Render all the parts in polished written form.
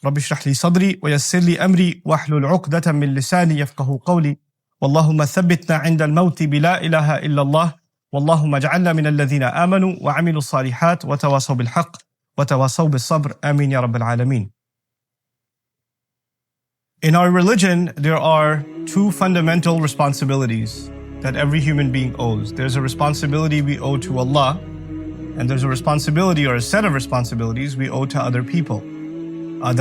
رب اشرح لي صدري ويسر لي أمري واحلل عقدة من لساني يفقه قولي اللهم ثبتنا عند الموت بلا إله إلا الله اللهم اجعلنا من الذين آمنوا وعملوا الصالحات وتواصوا بالحق وتواصوا بالصبر آمين يا رب العالمين. In our religion, there are two fundamental responsibilities that every human being owes. There's a responsibility we owe to Allah, and there's a responsibility or a set of responsibilities we owe to other people.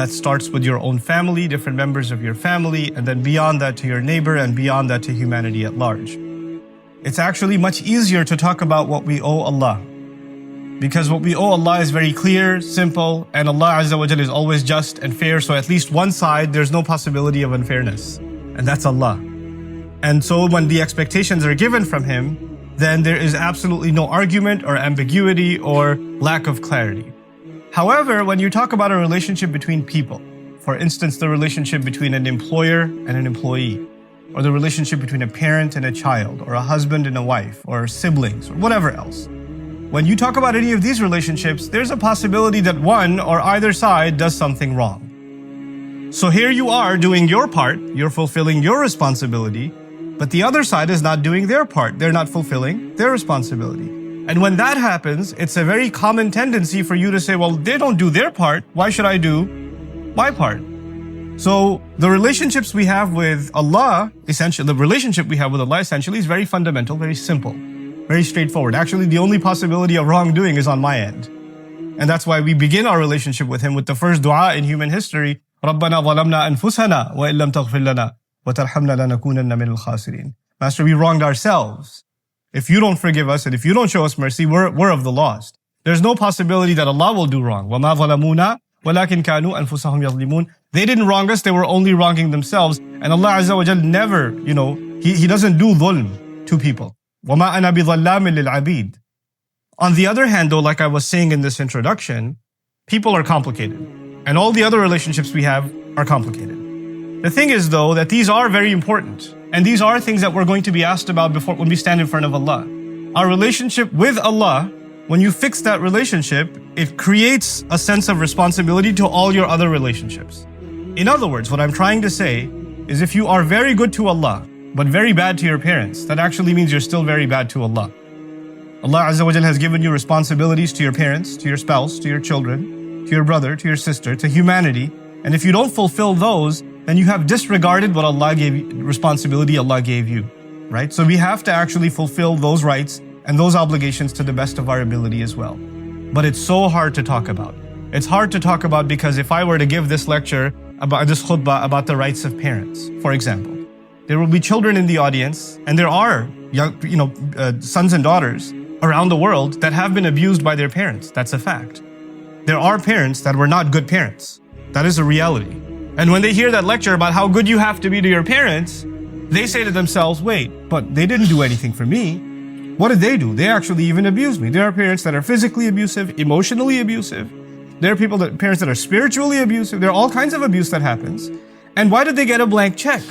That starts with your own family, different members of your family, and then beyond that to your neighbor, and beyond that to humanity at large. It's actually much easier to talk about what we owe Allah, because what we owe Allah is very clear, simple, and Allah Azza wa Jalla is always just and fair, so at least one side there's no possibility of unfairness, and that's Allah. And so when the expectations are given from Him, then there is absolutely no argument or ambiguity or lack of clarity. However, when you talk about a relationship between people, for instance, the relationship between an employer and an employee, or the relationship between a parent and a child, or a husband and a wife, or siblings, or whatever else, when you talk about any of these relationships, there's a possibility that one or either side does something wrong. So here you are doing your part, you're fulfilling your responsibility, but the other side is not doing their part, they're not fulfilling their responsibility. And when that happens, it's a very common tendency for you to say, well, they don't do their part, why should I do my part? So the relationships we have with Allah, essentially, the relationship we have with Allah essentially is very fundamental, very simple, very straightforward. Actually, the only possibility of wrongdoing is on my end. And that's why we begin our relationship with Him with the first dua in human history, رَبَّنَا ظَلَمْنَا أَنفُسَنَا وَإِن لَمْ تَغْفِرْ لَنَا وَتَرْحَمْنَا لَنَكُونَنَّ مِنَ الْخَاسِرِينَ. Master, we wronged ourselves. If you don't forgive us and if you don't show us mercy, we're of the lost. There's no possibility that Allah will do wrong. وَمَا ظَلَمُونَا وَلَكِنْ كَانُوا أَنفُسَهُمْ يَظْلِمُونَ. They didn't wrong us, they were only wronging themselves. And Allah Azza wa Jal never, He doesn't do dhulm to people. وَمَا أَنَا بِظَلَّامٍ لِلْعَبِيدِ. On the other hand though, like I was saying in this introduction, people are complicated. And all the other relationships we have are complicated. The thing is though, that these are very important. And these are things that we're going to be asked about when we stand in front of Allah. Our relationship with Allah, when you fix that relationship, it creates a sense of responsibility to all your other relationships. In other words, what I'm trying to say is if you are very good to Allah, but very bad to your parents, that actually means you're still very bad to Allah. Allah Azza wa Jal has given you responsibilities to your parents, to your spouse, to your children, to your brother, to your sister, to humanity. And if you don't fulfill those, then you have disregarded what Allah gave you, responsibility Allah gave you, right? So we have to actually fulfill those rights and those obligations to the best of our ability as well. But it's so hard to talk about. It's hard to talk about because if I were to give this lecture about this khutbah about the rights of parents, for example, there will be children in the audience, and there are young, sons and daughters around the world that have been abused by their parents. That's a fact. There are parents that were not good parents. That is a reality. And when they hear that lecture about how good you have to be to your parents, they say to themselves, wait, but they didn't do anything for me. What did they do? They actually even abused me. There are parents that are physically abusive, emotionally abusive. There are parents that are spiritually abusive. There are all kinds of abuse that happens. And why did they get a blank check?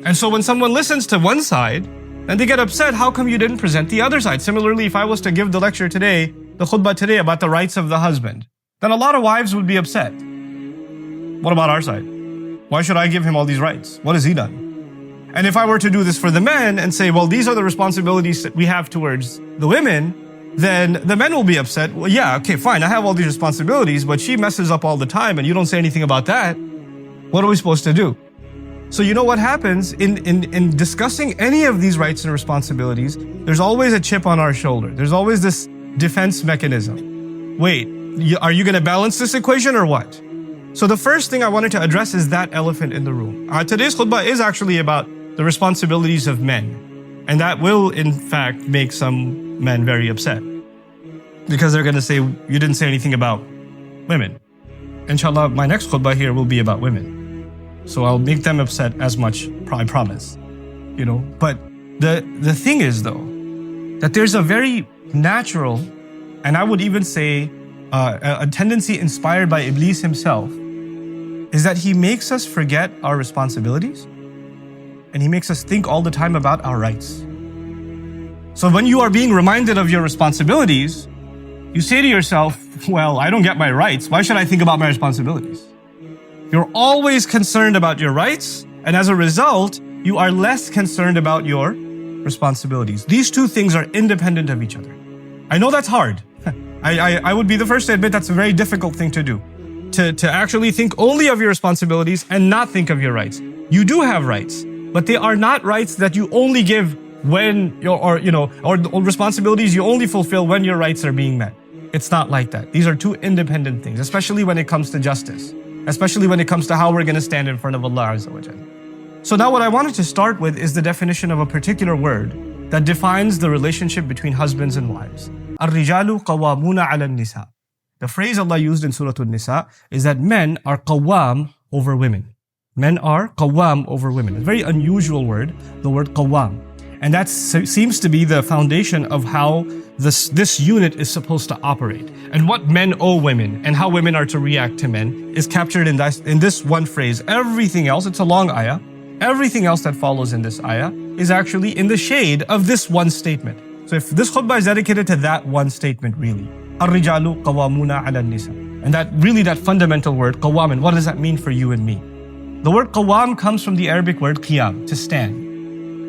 And so when someone listens to one side, and they get upset, how come you didn't present the other side? Similarly, if I was to give the lecture today, the khutbah today about the rights of the husband, then a lot of wives would be upset. What about our side? Why should I give him all these rights? What has he done? And if I were to do this for the men and say, well, these are the responsibilities that we have towards the women, then the men will be upset. Well, yeah, okay, fine, I have all these responsibilities, but she messes up all the time and you don't say anything about that. What are we supposed to do? So you know what happens in discussing any of these rights and responsibilities, there's always a chip on our shoulder. There's always this defense mechanism. Wait, are you going to balance this equation or what? So the first thing I wanted to address is that elephant in the room. Today's khutbah is actually about the responsibilities of men. And that will, in fact, make some men very upset. Because they're going to say, you didn't say anything about women. Inshallah, my next khutbah here will be about women. So I'll make them upset as much, I promise. But the thing is, though, that there's a very natural, and I would even say a tendency inspired by Iblis himself, is that he makes us forget our responsibilities and he makes us think all the time about our rights. So when you are being reminded of your responsibilities, you say to yourself, well, I don't get my rights. Why should I think about my responsibilities? You're always concerned about your rights, and as a result, you are less concerned about your responsibilities. These two things are independent of each other. I know that's hard. I would be the first to admit that's a very difficult thing to do. To actually think only of your responsibilities and not think of your rights. You do have rights, but they are not rights that you only give when or responsibilities you only fulfill when your rights are being met. It's not like that. These are two independent things, especially when it comes to justice, especially when it comes to how we're going to stand in front of Allah Azza wa Jalla. So now what I wanted to start with is the definition of a particular word that defines the relationship between husbands and wives. الرجال قوامون على النساء. The phrase Allah used in Surah An-Nisa is that men are qawwam over women. Men are qawwam over women. A very unusual word, the word qawwam. And that seems to be the foundation of how this unit is supposed to operate. And what men owe women and how women are to react to men is captured in this one phrase. Everything else, it's a long ayah, everything else that follows in this ayah is actually in the shade of this one statement. So if this khutbah is dedicated to that one statement really. الرجال قوامون على النساء. And that fundamental word, qawwam, and what does that mean for you and me? The word qawwam comes from the Arabic word qiyam, to stand.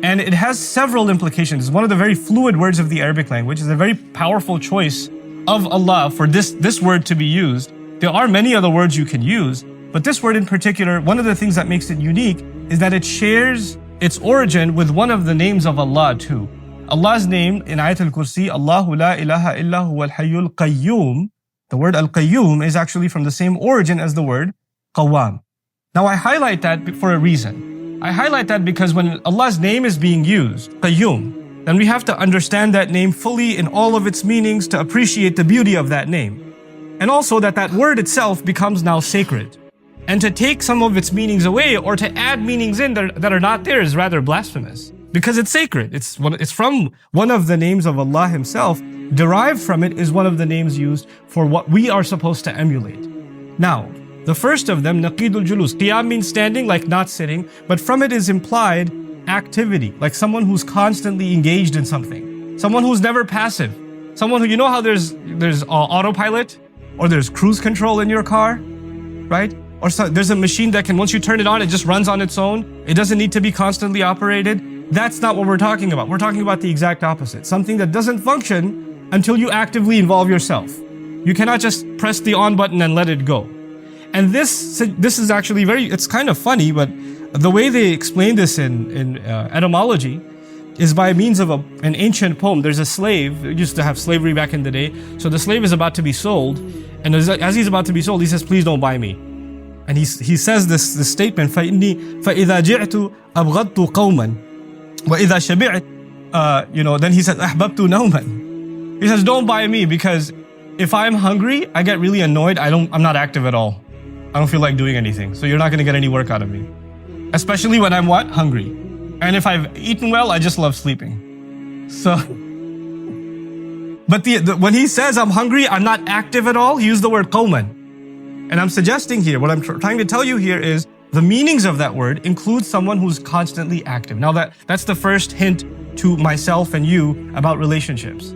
And it has several implications. It's one of the very fluid words of the Arabic language. It's a very powerful choice of Allah for this word to be used. There are many other words you can use, but this word in particular, one of the things that makes it unique is that it shares its origin with one of the names of Allah too. Allah's name in Ayat al-Kursi, Allahu la ilaha illa huwa al-hayyul qayyum. The word al-qayyum is actually from the same origin as the word qawwam. Now I highlight that for a reason. I highlight that because when Allah's name is being used, qayyum, then we have to understand that name fully in all of its meanings to appreciate the beauty of that name. And also that word itself becomes now sacred. And to take some of its meanings away or to add meanings in that are not there is rather blasphemous. Because it's sacred. It's from one of the names of Allah Himself. Derived from it is one of the names used for what we are supposed to emulate. Now, the first of them, naqidul julus. Qiyam means standing, like not sitting, but from it is implied activity, like someone who's constantly engaged in something. Someone who's never passive. Someone who, you know how there's autopilot? Or there's cruise control in your car? Right? Or there's a machine that can, once you turn it on, it just runs on its own. It doesn't need to be constantly operated. That's not what we're talking about. We're talking about the exact opposite. Something that doesn't function until you actively involve yourself. You cannot just press the on button and let it go. And this is actually it's kind of funny, but the way they explain this in etymology is by means of an ancient poem. There's a slave, they used to have slavery back in the day. So the slave is about to be sold. And as he's about to be sold, he says, please don't buy me. And he says this statement, فَإِذَا جِعْتُ أَبْغَضْتُ قَوْمًا وَإِذَا شَبِعْتُ then he says, أَحْبَبْتُ نَوْمًا. He says, don't buy me because if I'm hungry, I get really annoyed. I'm not active at all. I don't feel like doing anything. So you're not going to get any work out of me. Especially when I'm what? Hungry. And if I've eaten well, I just love sleeping. So, but when he says I'm hungry, I'm not active at all, he used the word qawman. And I'm suggesting here, what I'm trying to tell you here is the meanings of that word include someone who's constantly active. Now that's the first hint to myself and you about relationships.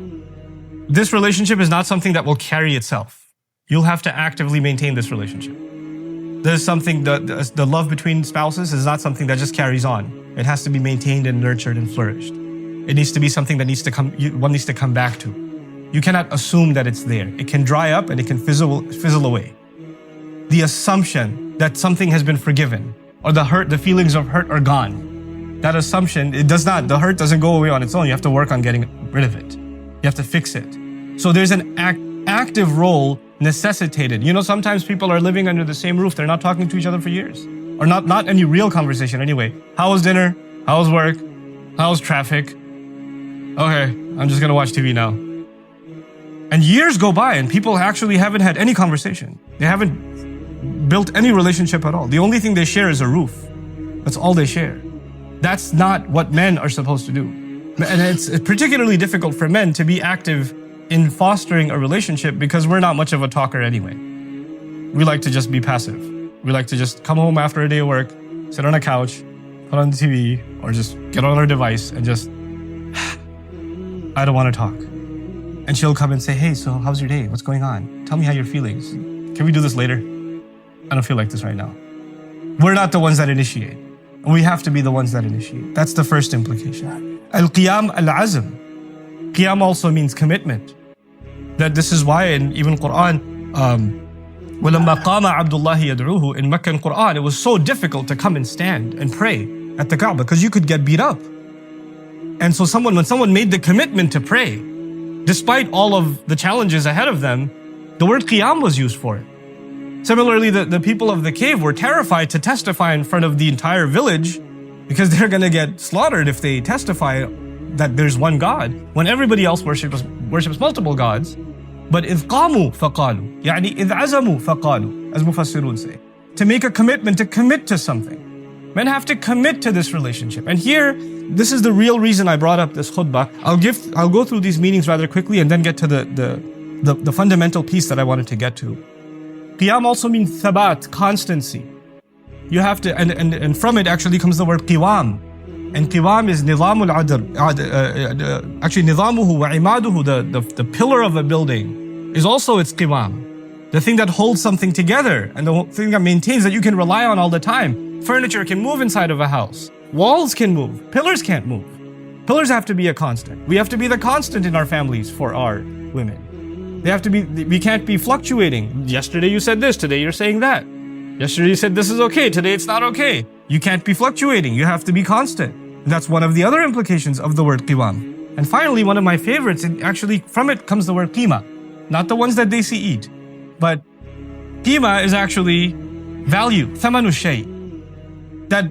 This relationship is not something that will carry itself. You'll have to actively maintain this relationship. There's something, the love between spouses is not something that just carries on. It has to be maintained and nurtured and flourished. It needs to be something that one needs to come back to. You cannot assume that it's there. It can dry up and it can fizzle away. The assumption that something has been forgiven or the feelings of hurt are gone. That assumption, the hurt doesn't go away on its own. You have to work on getting rid of it. You have to fix it. So there's an active role necessitated. Sometimes people are living under the same roof. They're not talking to each other for years. Or not any real conversation anyway. How was dinner? How was work? How was traffic? Okay, I'm just gonna watch TV now. And years go by and people actually haven't had any conversation. They haven't built any relationship at all. The only thing they share is a roof. That's all they share. That's not what men are supposed to do. And it's particularly difficult for men to be active in fostering a relationship because we're not much of a talker anyway. We like to just be passive. We like to just come home after a day of work, sit on a couch, put on the TV, or just get on our device and just I don't want to talk. And she'll come and say, hey, so how's your day? What's going on? Tell me how you're feeling. Can we do this later? I don't feel like this right now. We're not the ones that initiate. We have to be the ones that initiate. That's the first implication. Al-Qiyam al-Azm. Qiyam also means commitment. That this is why in even Quran, وَلَمَّا قَامَ عَبْدُ اللَّهِ يَدْعُوهُ, in Meccan Quran, it was so difficult to come and stand and pray at the Kaaba because you could get beat up. And so when someone made the commitment to pray, despite all of the challenges ahead of them, the word qiyam was used for it. Similarly, the people of the cave were terrified to testify in front of the entire village because they're going to get slaughtered if they testify that there's one God, when everybody else worships multiple gods. But إِذْ قَامُوا فَقَالُوا, يعني إِذْ عَزَمُوا فَقَالُوا, as Mufassirun say. To make a commitment, to commit to something. Men have to commit to this relationship. And here, this is the real reason I brought up this khutbah. I'll go through these meanings rather quickly and then get to the fundamental piece that I wanted to get to. Qiyam also means thabat, constancy. You have to, and from it actually comes the word qiwam. And qiwam is nizamul adr. Actually, nizamuhu wa imaduhu, the pillar of a building, is also its qiwam. The thing that holds something together and the thing that maintains that you can rely on all the time. Furniture can move inside of a house. Walls can move. Pillars can't move. Pillars have to be a constant. We have to be the constant in our families for our women. They have to be, we can't be fluctuating. Yesterday you said this, today you're saying that. Yesterday you said this is okay, today it's not okay. You can't be fluctuating, you have to be constant. And that's one of the other implications of the word qiwam. And finally, one of my favorites, and actually from it comes the word qima. Not the ones that they see eat. But qima is actually value, thamanu shay. That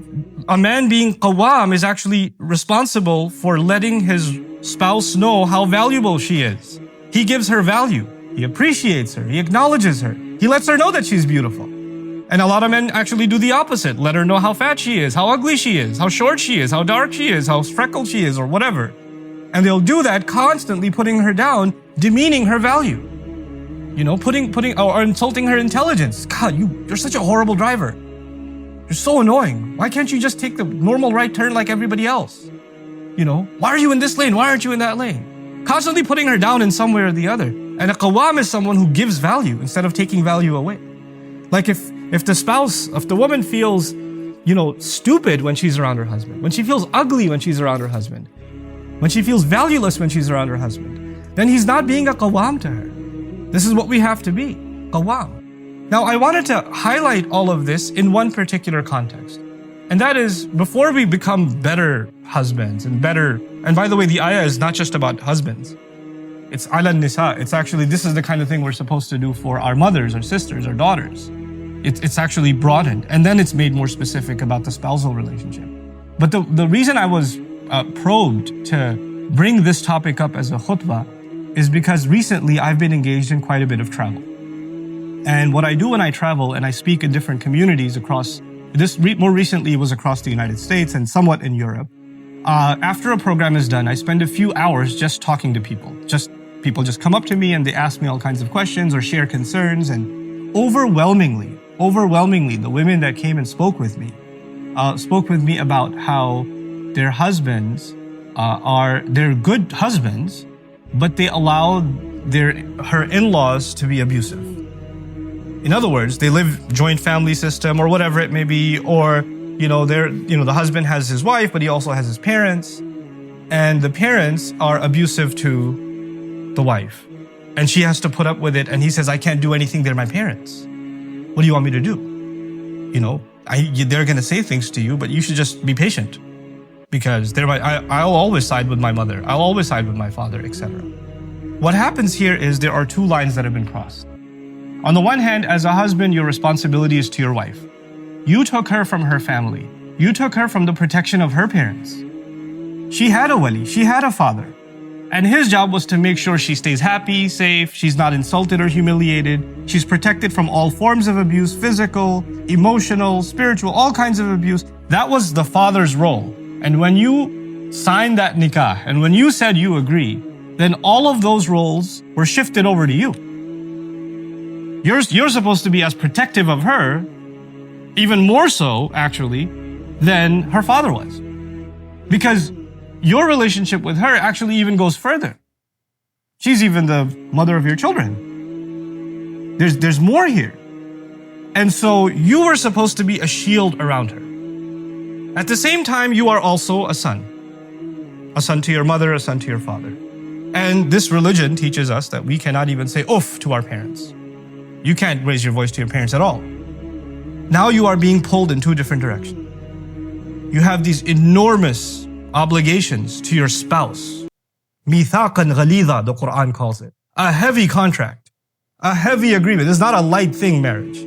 a man being qawwam is actually responsible for letting his spouse know how valuable she is. He gives her value. He appreciates her. He acknowledges her. He lets her know that she's beautiful. And a lot of men actually do the opposite. Let her know how fat she is, how ugly she is, how short she is, how dark she is, how freckled she is, or whatever. And they'll do that constantly, putting her down, demeaning her value. You know, putting or insulting her intelligence. God, you're such a horrible driver. You're so annoying. Why can't you just take the normal right turn like everybody else? You know, why are you in this lane? Why aren't you in that lane? Constantly putting her down in some way or the other. And a qawwam is someone who gives value instead of taking value away. Like if the woman feels, you know, stupid when she's around her husband, when she feels ugly when she's around her husband, when she feels valueless when she's around her husband, then he's not being a qawwam to her. This is what we have to be, qawwam. Now, I wanted to highlight all of this in one particular context. And that is, before we become better husbands and by the way, the ayah is not just about husbands. It's ala nisa. It's actually, this is the kind of thing we're supposed to do for our mothers, our sisters, our daughters. It's actually broadened. And then it's made more specific about the spousal relationship. But the reason I was probed to bring this topic up as a khutbah is because recently I've been engaged in quite a bit of travel. And what I do when I travel and I speak in different communities across, more recently it was across the United States and somewhat in Europe. After a program is done, I spend a few hours just talking to people. People just come up to me and they ask me all kinds of questions or share concerns. And overwhelmingly, the women that came and spoke with me about how their husbands they're good husbands, but they allow her in-laws to be abusive. In other words, they live joint family system or whatever it may be, or the husband has his wife, but he also has his parents, and the parents are abusive to the wife, and she has to put up with it. And he says, "I can't do anything. They're my parents. What do you want me to do? They're going to say things to you, but you should just be patient, because I'll always side with my mother. I'll always side with my father, etc." What happens here is there are two lines that have been crossed. On the one hand, as a husband, your responsibility is to your wife. You took her from her family. You took her from the protection of her parents. She had a wali, she had a father. And his job was to make sure she stays happy, safe, she's not insulted or humiliated, she's protected from all forms of abuse, physical, emotional, spiritual, all kinds of abuse. That was the father's role. And when you signed that nikah, and when you said you agree, then all of those roles were shifted over to you. You're supposed to be as protective of her, even more so, actually, than her father was. Because your relationship with her actually even goes further. She's even the mother of your children. There's more here. And so you were supposed to be a shield around her. At the same time, you are also a son. A son to your mother, a son to your father. And this religion teaches us that we cannot even say oof to our parents. You can't raise your voice to your parents at all. Now you are being pulled in two different directions. You have these enormous obligations to your spouse. Mithaqan ghalidha, the Quran calls it. A heavy contract. A heavy agreement. It's not a light thing, marriage.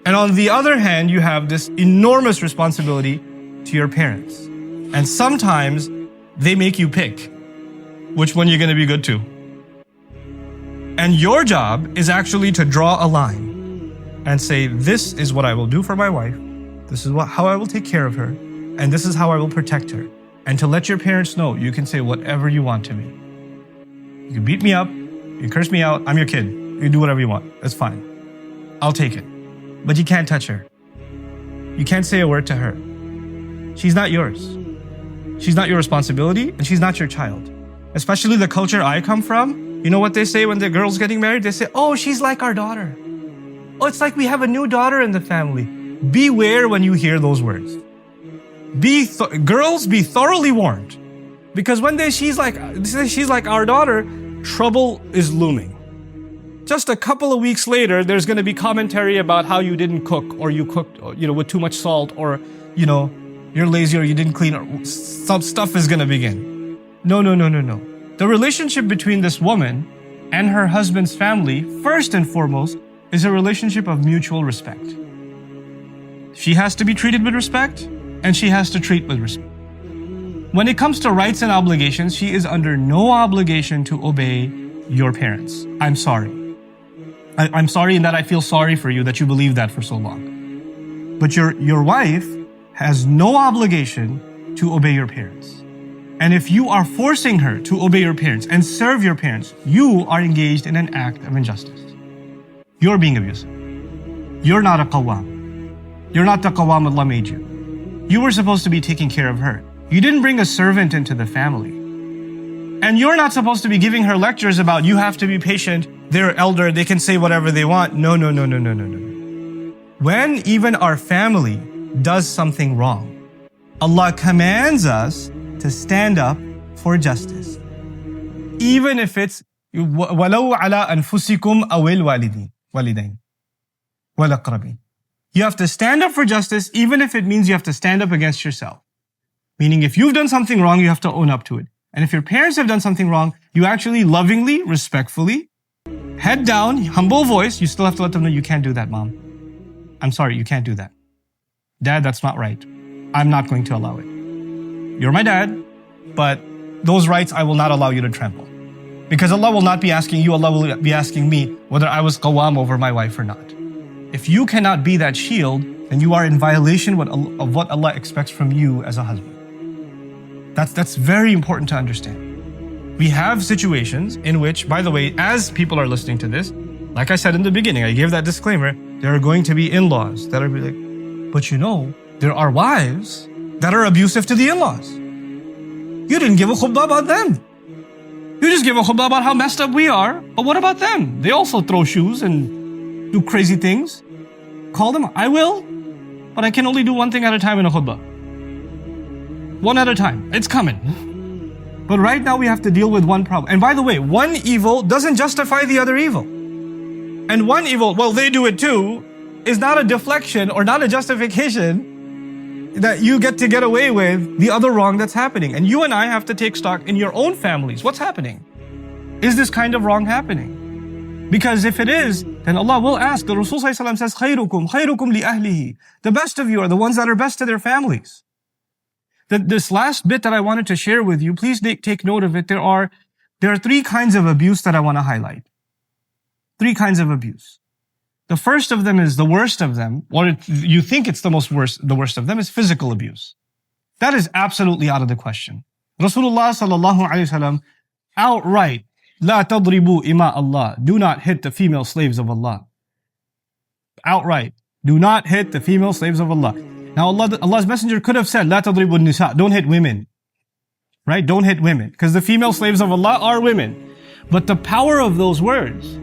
And on the other hand, you have this enormous responsibility to your parents. And sometimes they make you pick which one you're going to be good to. And your job is actually to draw a line and say, this is what I will do for my wife. This is how I will take care of her. And this is how I will protect her. And to let your parents know, you can say whatever you want to me. You can beat me up. You can curse me out. I'm your kid. You can do whatever you want. That's fine. I'll take it. But you can't touch her. You can't say a word to her. She's not yours. She's not your responsibility, and she's not your child. Especially the culture I come from. You know what they say when the girl's getting married? They say, oh, she's like our daughter. Oh, it's like we have a new daughter in the family. Beware when you hear those words. Girls, be thoroughly warned. Because when they she's like our daughter, trouble is looming. Just a couple of weeks later, there's going to be commentary about how you didn't cook, or you cooked, with too much salt, or, you're lazy, or you didn't clean, or some stuff is going to begin. No. The relationship between this woman and her husband's family, first and foremost, is a relationship of mutual respect. She has to be treated with respect, and she has to treat with respect. When it comes to rights and obligations, she is under no obligation to obey your parents. I'm sorry. I'm sorry in that I feel sorry for you that you believed that for so long. But your wife has no obligation to obey your parents. And if you are forcing her to obey your parents and serve your parents, you are engaged in an act of injustice. You're being abusive. You're not a qawwam. You're not the qawwam Allah made you. You were supposed to be taking care of her. You didn't bring a servant into the family. And you're not supposed to be giving her lectures about you have to be patient, they're elder, they can say whatever they want. No. When even our family does something wrong, Allah commands us to stand up for justice. Even if it's وَلَوْ عَلَىٰ أَنفُسِكُمْ أَوِ الْوَالِدَيْنِ وَالْأَقْرَبِينَ. You have to stand up for justice, even if it means you have to stand up against yourself. Meaning if you've done something wrong, you have to own up to it. And if your parents have done something wrong, you actually lovingly, respectfully, head down, humble voice, you still have to let them know you can't do that, Mom. I'm sorry, you can't do that. Dad, that's not right. I'm not going to allow it. You're my dad, but those rights I will not allow you to trample. Because Allah will not be asking you, Allah will be asking me whether I was qawwam over my wife or not. If you cannot be that shield, then you are in violation of what Allah expects from you as a husband. That's very important to understand. We have situations in which, by the way, as people are listening to this, like I said in the beginning, I gave that disclaimer, there are going to be in-laws that are like, but there are wives that are abusive to the in-laws. You didn't give a khutbah about them. You just give a khutbah about how messed up we are, but what about them? They also throw shoes and do crazy things. Call them, I will, but I can only do one thing at a time in a khutbah. One at a time. It's coming. But right now we have to deal with one problem. And by the way, one evil doesn't justify the other evil. And one evil, well, they do it too, is not a deflection or not a justification that you get away with the other wrong that's happening. And you and I have to take stock in your own families. What's happening? Is this kind of wrong happening? Because if it is, then Allah will ask. The Rasul says, خَيْرُكُمْ li ahlihi. The best of you are the ones that are best to their families. This last bit that I wanted to share with you, please take note of it. There are three kinds of abuse that I want to highlight. Three kinds of abuse. The first of them is the worst of them, or you think it's the worst of them is physical abuse. That is absolutely out of the question. Rasulullah sallallahu alaihi wasallam outright, لا تضربوا إماء Allah, do not hit the female slaves of Allah. Outright, do not hit the female slaves of Allah. Now Allah's Messenger could have said, لا تضربوا النساء, don't hit women. right? Don't hit women, because the female slaves of Allah are women. But the power of those words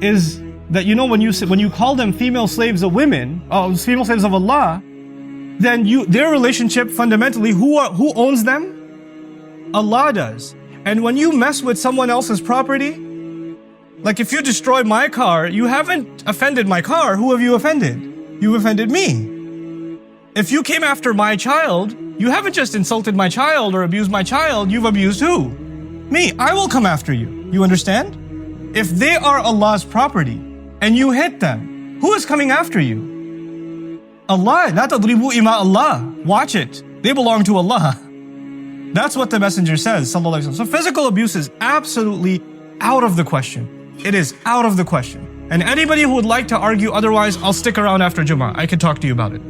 is that, you know, when you call them female slaves of women, female slaves of Allah, then their relationship fundamentally, who owns them? Allah does. And when you mess with someone else's property, like if you destroy my car, you haven't offended my car. Who have you offended? You've offended me. If you came after my child, you haven't just insulted my child or abused my child, you've abused who? Me. I will come after you. You understand? If they are Allah's property and you hit them, who is coming after you? Allah. La tadribu ima Allah. Watch it. They belong to Allah. That's what the Messenger says, sallallahu alaihi wasallam. So physical abuse is absolutely out of the question. It is out of the question. And anybody who would like to argue otherwise, I'll stick around after Jummah. I can talk to you about it.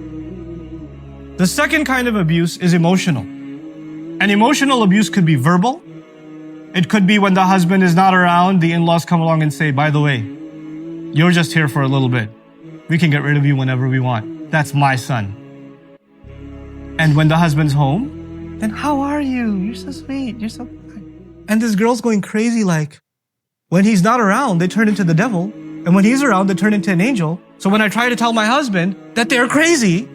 The second kind of abuse is emotional. And emotional abuse could be verbal. It could be when the husband is not around, the in-laws come along and say, by the way, you're just here for a little bit. We can get rid of you whenever we want. That's my son. And when the husband's home, then how are you? You're so sweet. You're so kind. And this girl's going crazy like, when he's not around, they turn into the devil. And when he's around, they turn into an angel. So when I try to tell my husband that they're crazy,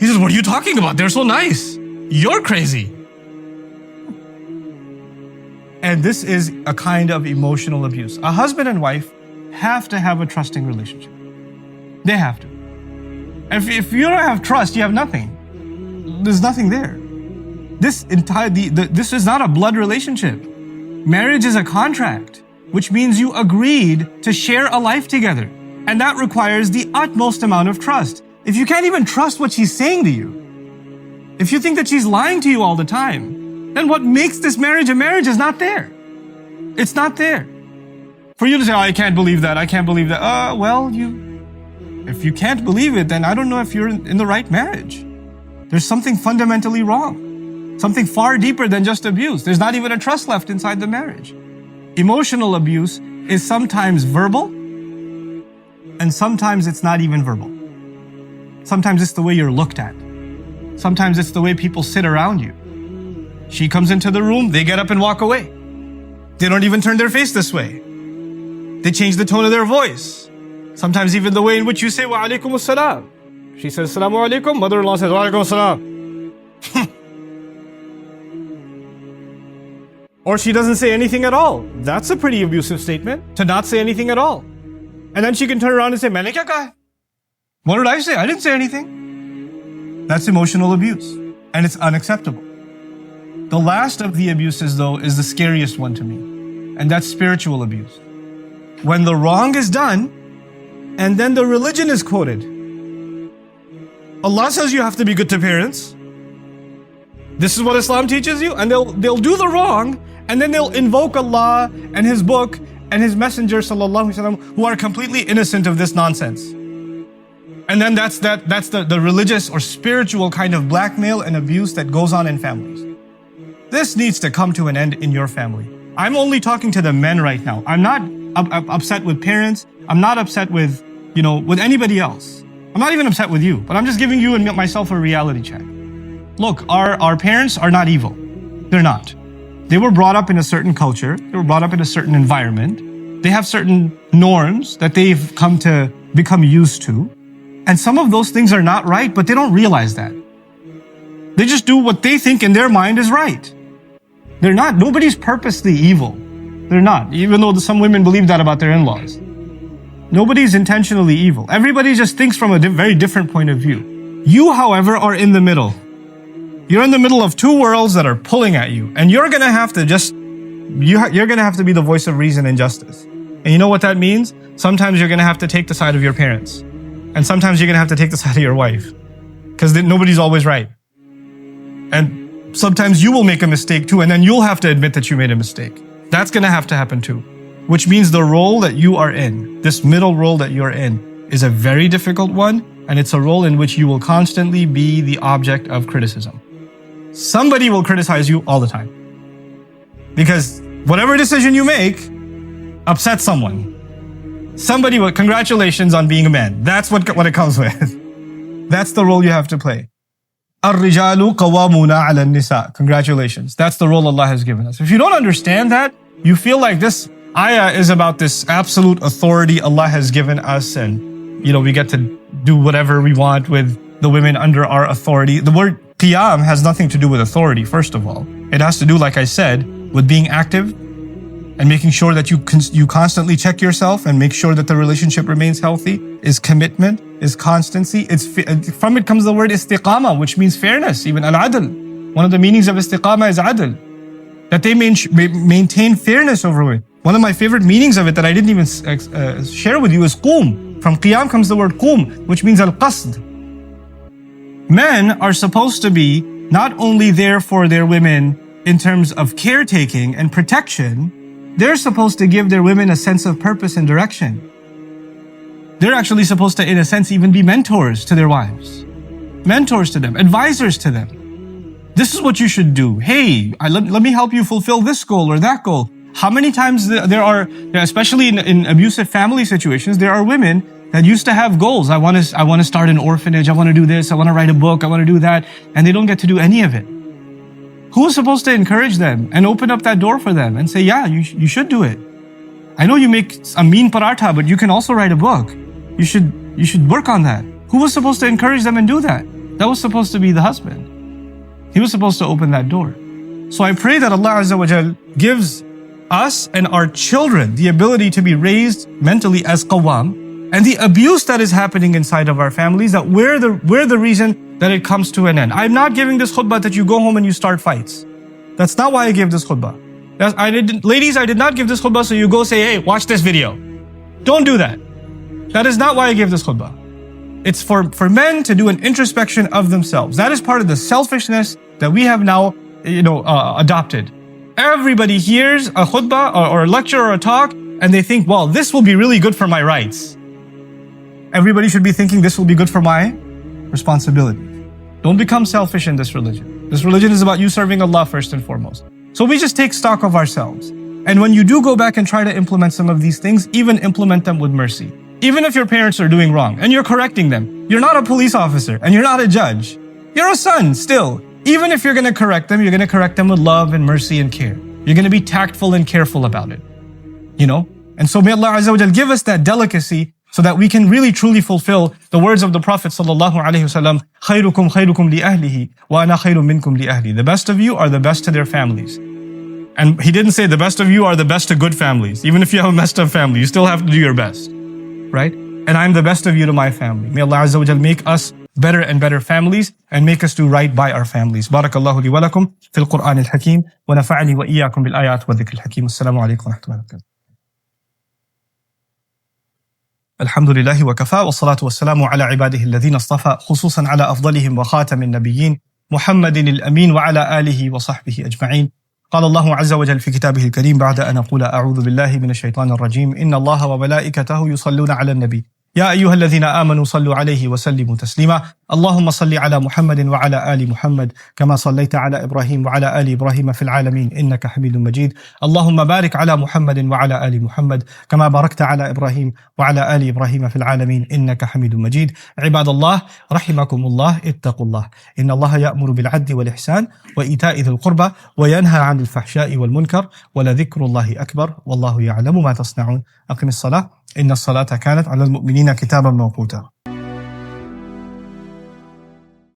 he says, what are you talking about? They're so nice. You're crazy. And this is a kind of emotional abuse. A husband and wife have to have a trusting relationship. They have to. If you don't have trust, you have nothing. There's nothing there. This is not a blood relationship. Marriage is a contract, which means you agreed to share a life together. And that requires the utmost amount of trust. If you can't even trust what she's saying to you, if you think that she's lying to you all the time, then what makes this marriage a marriage is not there. It's not there. For you to say, oh, I can't believe that, I can't believe that. If you can't believe it, then I don't know if you're in the right marriage. There's something fundamentally wrong. Something far deeper than just abuse. There's not even a trust left inside the marriage. Emotional abuse is sometimes verbal, and sometimes it's not even verbal. Sometimes it's the way you're looked at. Sometimes it's the way people sit around you. She comes into the room, they get up and walk away. They don't even turn their face this way. They change the tone of their voice. Sometimes even the way in which you say, wa alaikum assalam. She says, assalamu alaikum. Mother-in-law says, wa alaikum assalam. Or she doesn't say anything at all. That's a pretty abusive statement, to not say anything at all. And then she can turn around and say, Maine kya kaha? What did I say? I didn't say anything. That's emotional abuse, and it's unacceptable. The last of the abuses, though, is the scariest one to me, and that's spiritual abuse. When the wrong is done, and then the religion is quoted. Allah says you have to be good to parents. This is what Islam teaches you, and they'll do the wrong, and then they'll invoke Allah and His book and His Messenger sallallahu alaihi wasallam, who are completely innocent of this nonsense. And then that's the religious or spiritual kind of blackmail and abuse that goes on in families. This needs to come to an end in your family. I'm only talking to the men right now. I'm not upset with parents. I'm not upset with anybody else. I'm not even upset with you, but I'm just giving you and myself a reality check. Look, our parents are not evil. They're not. They were brought up in a certain culture. They were brought up in a certain environment. They have certain norms that they've come to become used to. And some of those things are not right, but they don't realize that. They just do what they think in their mind is right. They're not. Nobody's purposely evil. They're not. Even though some women believe that about their in-laws. Nobody's intentionally evil. Everybody just thinks from a very different point of view. You, however, are in the middle. You're in the middle of two worlds that are pulling at you. And you're going to have to you're going to have to be the voice of reason and justice. And you know what that means? Sometimes you're going to have to take the side of your parents. And sometimes you're going to have to take the side of your wife. Because nobody's always right. And sometimes you will make a mistake too, and then you'll have to admit that you made a mistake. That's going to have to happen too. Which means the role that you are in, this middle role that you're in, is a very difficult one, and it's a role in which you will constantly be the object of criticism. Somebody will criticize you all the time. Because whatever decision you make upsets someone. Somebody will, congratulations on being a man. That's what it comes with. That's the role you have to play. الرجال قوامون على النساء. Congratulations. That's the role Allah has given us. If you don't understand that, you feel like this ayah is about this absolute authority Allah has given us, and we get to do whatever we want with the women under our authority. The word qiyam has nothing to do with authority, first of all. It has to do, like I said, with being active and making sure that you constantly check yourself and make sure that the relationship remains healthy. Is commitment, is constancy. From it comes the word istiqama, which means fairness, even al-adl. One of the meanings of istiqama is adl, that they maintain fairness over it. One of my favorite meanings of it that I didn't even share with you is qum. From qiyam comes the word qum, which means al-qasd. Men are supposed to be not only there for their women in terms of caretaking and protection, they're supposed to give their women a sense of purpose and direction. They're actually supposed to, in a sense, even be mentors to their wives. Mentors to them, advisors to them. This is what you should do. Hey, let me help you fulfill this goal or that goal. How many times there are, especially in abusive family situations, there are women that used to have goals. I want to start an orphanage. I want to do this. I want to write a book. I want to do that. And they don't get to do any of it. Who is supposed to encourage them and open up that door for them and say, yeah, you should do it. I know you make a mean paratha, but you can also write a book. You should work on that. Who was supposed to encourage them and do that? That was supposed to be the husband. He was supposed to open that door. So I pray that Allah Azza wa Jal gives us and our children the ability to be raised mentally as qawwam, and the abuse that is happening inside of our families, that we're the reason that it comes to an end. I'm not giving this khutbah that you go home and you start fights. That's not why I gave this khutbah. Ladies, I did not give this khutbah so you go say, hey, watch this video. Don't do that. That is not why I gave this khutbah. It's for men to do an introspection of themselves. That is part of the selfishness that we have now, adopted. Everybody hears a khutbah or a lecture or a talk, and they think, well, this will be really good for my rights. Everybody should be thinking this will be good for my responsibility. Don't become selfish in this religion. This religion is about you serving Allah first and foremost. So we just take stock of ourselves. And when you do go back and try to implement some of these things, even implement them with mercy. Even if your parents are doing wrong and you're correcting them, you're not a police officer and you're not a judge. You're a son still. Even if you're going to correct them, you're going to correct them with love and mercy and care. You're going to be tactful and careful about it. And so may Allah Azza wa Jal give us that delicacy so that we can really truly fulfill the words of the Prophet sallallahu alaihi wasallam, خَيْرُكُمْ خَيْرُكُمْ لِأَهْلِهِ وَأَنَا خَيْرٌ مِّنْكُمْ لِأَهْلِي. The best of you are the best to their families. And he didn't say the best of you are the best to good families. Even if you have a messed up family, you still have to do your best. Right? And I'm the best of you to my family. May Allah Azza wa Jal make us better and better families and make us do right by our families. Barakallahu li wa lakum fil Qur'an al-Hakim wa nafa'ani wa iyyakum bil ayat wa dhikr al-Hakim. Assalamu alaikum wa rahmatullahi wa barakatuh. Alhamdulillahi wa kafa wa salatu wa salamu ala ibadihi alladhina istafa khususan ala afdalihim wa khatamin nabiyyin Muhammadin al-Amin wa ala alihi wa sahbihi ajma'in. قال الله عز وجل في كتابه الكريم بعد أن أقول أعوذ بالله من الشيطان الرجيم إن الله وملائكته يصلون على النبي يا أيها الذين آمنوا صلوا عليه وسلموا تسليما اللهم صل على محمد وعلى آل محمد كما صليت على إبراهيم وعلى آل إبراهيم في العالمين إنك حميد مجيد اللهم بارك على محمد وعلى آل محمد كما باركت على إبراهيم وعلى آل إبراهيم في العالمين إنك حميد مجيد عباد الله رحمكم الله اتقوا الله إن الله يأمر بالعدل والإحسان وإيتاء ذي القربى وينهى عن الفحشاء والمنكر ولذكر الله أكبر والله يعلم ما تصنعون أقم الصلاة إن الصلاة كانت على المؤمنين كتابا موقوتا